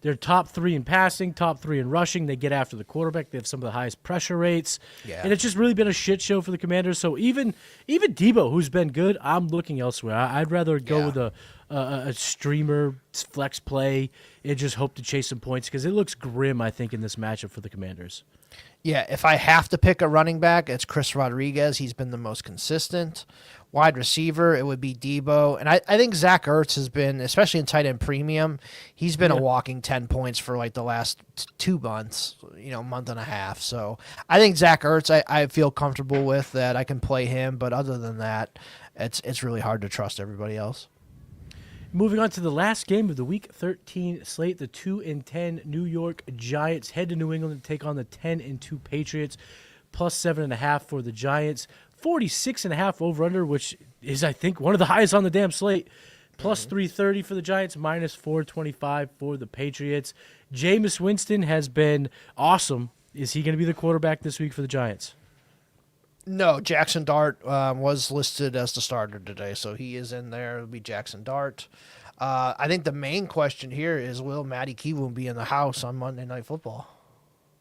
they're top 3 in passing, top 3 in rushing. They get after the quarterback. They have some of the highest pressure rates. Yeah. And it's just really been a shit show for the Commanders. So even Debo, who's been good, I'm looking elsewhere. I'd rather go with a streamer flex play and just hope to chase some points, because it looks grim, I think, in this matchup for the Commanders. Yeah, if I have to pick a running back, it's Chris Rodriguez. He's been the most consistent. Wide receiver, it would be Debo. And I think Zach Zach Ertz has been, especially in tight end premium, he's been a walking 10 points for like the last 2 months, month and a half. So I think Zach Ertz, I feel comfortable with that. I can play him, but other than that, it's really hard to trust everybody else. Moving on to the last game of the Week 13 slate, the 2-10 New York Giants head to New England to take on the 10-2 Patriots, plus 7.5 for the Giants, 46.5 over/under, which is I think one of the highest on the damn slate. Plus 330 for the Giants, minus 425 for the Patriots. Jameis Winston has been awesome. Is he going to be the quarterback this week for the Giants? No, Jackson Dart was listed as the starter today, so he is in there. It'll be Jackson Dart. I think the main question here is, will Matty Kiwoom be in the house on Monday Night Football?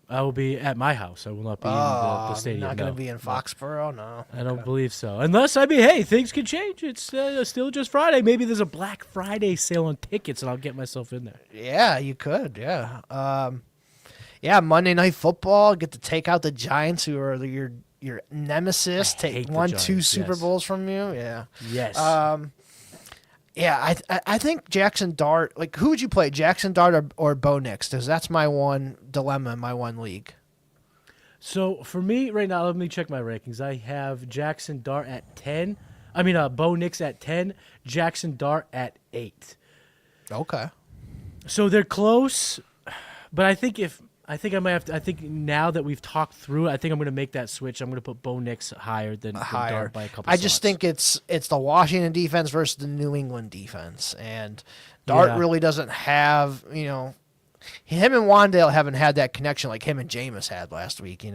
I will be at my house. I will not be in the stadium. Not going to be in Foxborough? No. I don't believe so. Unless, hey, things can change. It's still just Friday. Maybe there's a Black Friday sale on tickets, and I'll get myself in there. Yeah, you could, yeah. Monday Night Football, get to take out the Giants, who are your nemesis, take 2 Super Bowls from you. Yeah. Yes. I think Jackson Dart, who would you play, Jackson Dart or Bo Nix? Because that's my one dilemma in my one league. So for me right now, let me check my rankings. I have Jackson Dart at 10. Bo Nix at 10, Jackson Dart at 8. Okay. So they're close, but I think I might have to. I think now that we've talked through, I think I'm going to make that switch. I'm going to put Bo Nix higher than Dart by a couple. I just think it's the Washington defense versus the New England defense, and Dart really doesn't have him and Wandale haven't had that connection like him and Jameis had last week.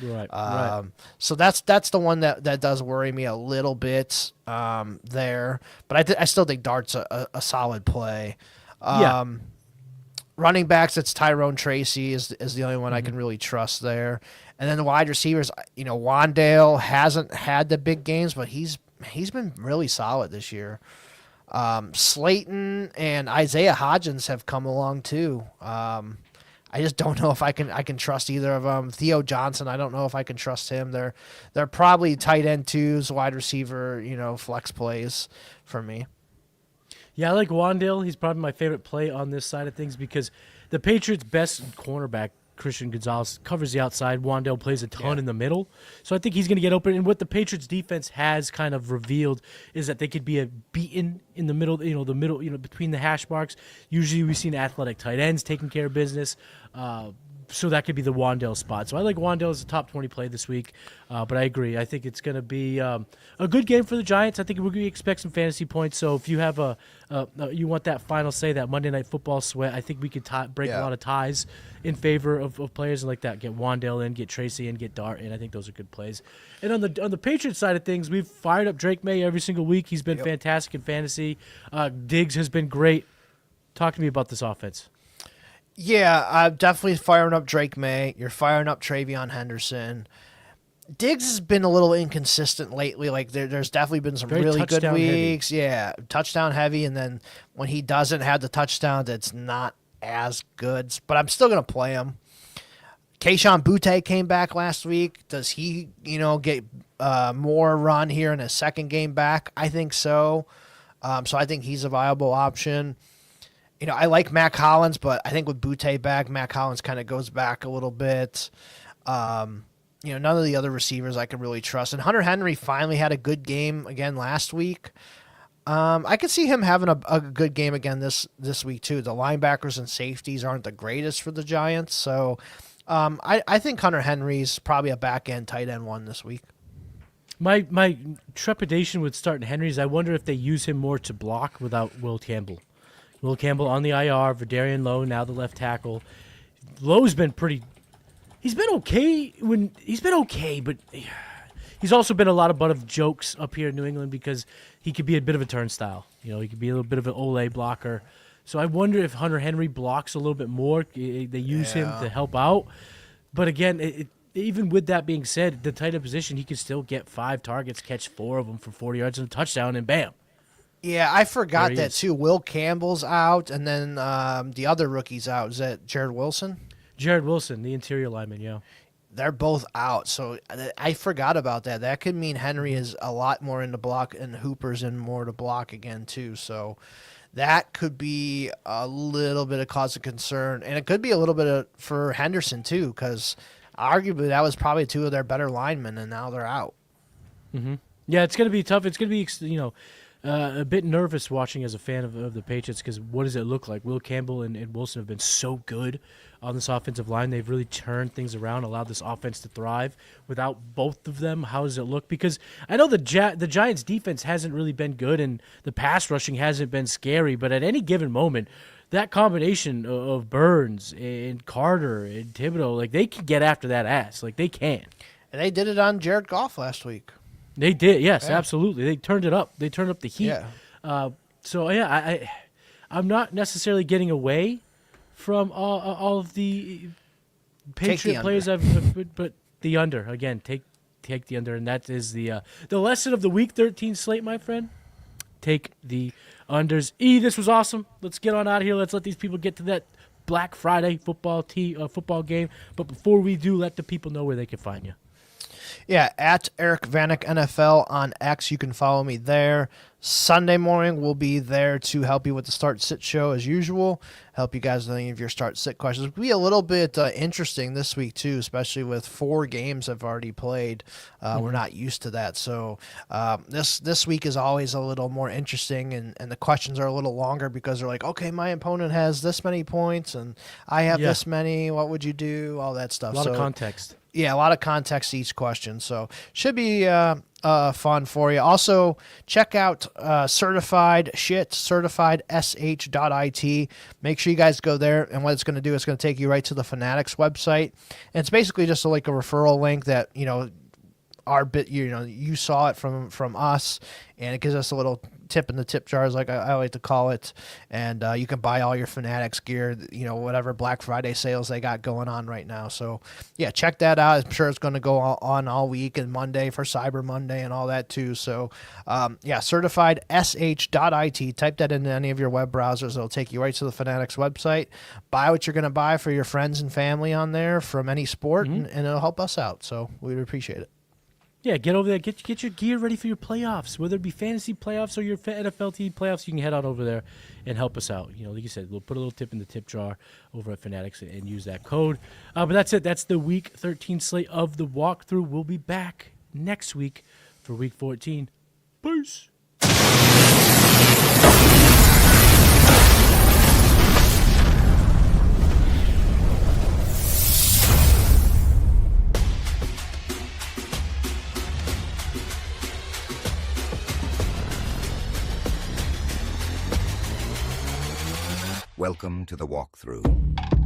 Right. So that's the one that does worry me a little bit there, but I still think Dart's a solid play. Running backs, it's Tyrone Tracy is the only one I can really trust there. And then the wide receivers, Wandale hasn't had the big games, but he's been really solid this year. Slayton and Isaiah Hodgins have come along too. I just don't know if I can trust either of them. Theo Johnson, I don't know if I can trust him. They're probably tight end twos, wide receiver, flex plays for me. Yeah, I like Wandale. He's probably my favorite play on this side of things because the Patriots' best cornerback, Christian Gonzalez, covers the outside. Wandale plays a ton in the middle. So I think he's going to get open. And what the Patriots' defense has kind of revealed is that they could be beaten in the middle, between the hash marks. Usually we've seen athletic tight ends taking care of business. So that could be the Wandale spot. So I like Wandale as a top 20 play this week. But I agree. I think it's going to be a good game for the Giants. I think we're going to expect some fantasy points. So if you have you want that final say, that Monday Night Football sweat, I think we could break a lot of ties in favor of players like that. Get Wandale in, get Tracy in, get Dart in. I think those are good plays. And on the Patriots side of things, we've fired up Drake May every single week. He's been fantastic in fantasy. Diggs has been great. Talk to me about this offense. Yeah, I'm definitely firing up Drake May. You're firing up Travion Henderson. Diggs has been a little inconsistent lately. There's definitely been some really good weeks. Heavy. Yeah, touchdown heavy, and then when he doesn't have the touchdown, that's not as good. But I'm still gonna play him. Kayshon Boutte came back last week. Does he, get more run here in his second game back? I think so. So I think he's a viable option. I like Matt Collins, but I think with Boutte back, Matt Collins kind of goes back a little bit. None of the other receivers I can really trust. And Hunter Henry finally had a good game again last week. I could see him having a good game again this week too. The linebackers and safeties aren't the greatest for the Giants, so I think Hunter Henry's probably a back-end tight end one this week. My trepidation with starting Henry is I wonder if they use him more to block without Will Campbell. Will Campbell on the IR, Verdarian Lowe now the left tackle. Lowe's been he's been okay but he's also been a lot of butt of jokes up here in New England because he could be a bit of a turnstile. He could be a little bit of an Ole blocker. So I wonder if Hunter Henry blocks a little bit more. They use him to help out. But again, even with that being said, the tight end position, he can still get 5 targets, catch 4 of them for 40 yards and a touchdown, and bam. Yeah, I forgot that too. Will Campbell's out, and then the other rookie's out. Is that Jared Wilson? Jared Wilson, the interior lineman, yeah. they're both out. So I forgot about that. That could mean Henry is a lot more into block and Hooper's in more to block again too. So that could be a little bit of cause of concern, and it could be a little bit for Henderson too, because arguably that was probably two of their better linemen, and now they're out. Mm-hmm. Yeah, it's going to be tough. It's going to be, a bit nervous watching as a fan of the Patriots, because what does it look like? Will Campbell and Wilson have been so good on this offensive line. They've really turned things around, allowed this offense to thrive. Without both of them, how does it look? Because I know the Giants' defense hasn't really been good, and the pass rushing hasn't been scary, but at any given moment, that combination of Burns and Carter and Thibodeau, like, they can get after that ass. Like, they can. And they did it on Jared Goff last week. They did, yes, absolutely. They turned it up. They turned up the heat. Yeah. I'm not necessarily getting away from all of the Patriot players, but the under again. Take the under, and that is the lesson of the Week 13 slate, my friend. Take the unders. This was awesome. Let's get on out of here. Let's let these people get to that Black Friday football game. But before we do, let the people know where they can find you. Yeah, at Eric Vanek NFL on X. You can follow me there. Sunday morning, we'll be there to help you with the start-sit show as usual, help you guys with any of your start-sit questions. It'll be a little bit interesting this week, too, especially with 4 games I've already played. We're not used to that. So this week is always a little more interesting, and the questions are a little longer because they're like, okay, my opponent has this many points, and I have this many. What would you do? All that stuff. A lot of context. Yeah, a lot of context to each question. So should be fun for you. Also, check out certifiedsh.it. Make sure you guys go there, and what it's going to do is going to take you right to the Fanatics website. And it's basically just like a referral link that, you saw it from us, and it gives us a little tip in the tip jars, like I like to call it, and you can buy all your Fanatics gear, whatever Black Friday sales they got going on right now. So yeah, check that out. I'm sure it's going to go on all week, and Monday for Cyber Monday and all that too. So certifiedsh.it. Type that into any of your web browsers. It'll take you right to the Fanatics website. Buy what you're going to buy for your friends and family on there from any sport, and it'll help us out. So we'd appreciate it. Yeah, get over there. Get your gear ready for your playoffs, whether it be fantasy playoffs or your NFL team playoffs. You can head on over there and help us out. Like you said, we'll put a little tip in the tip jar over at Fanatics and use that code. But that's it. That's the Week 13 slate of the walkthrough. We'll be back next week for Week 14. Peace. Welcome to the walkthrough.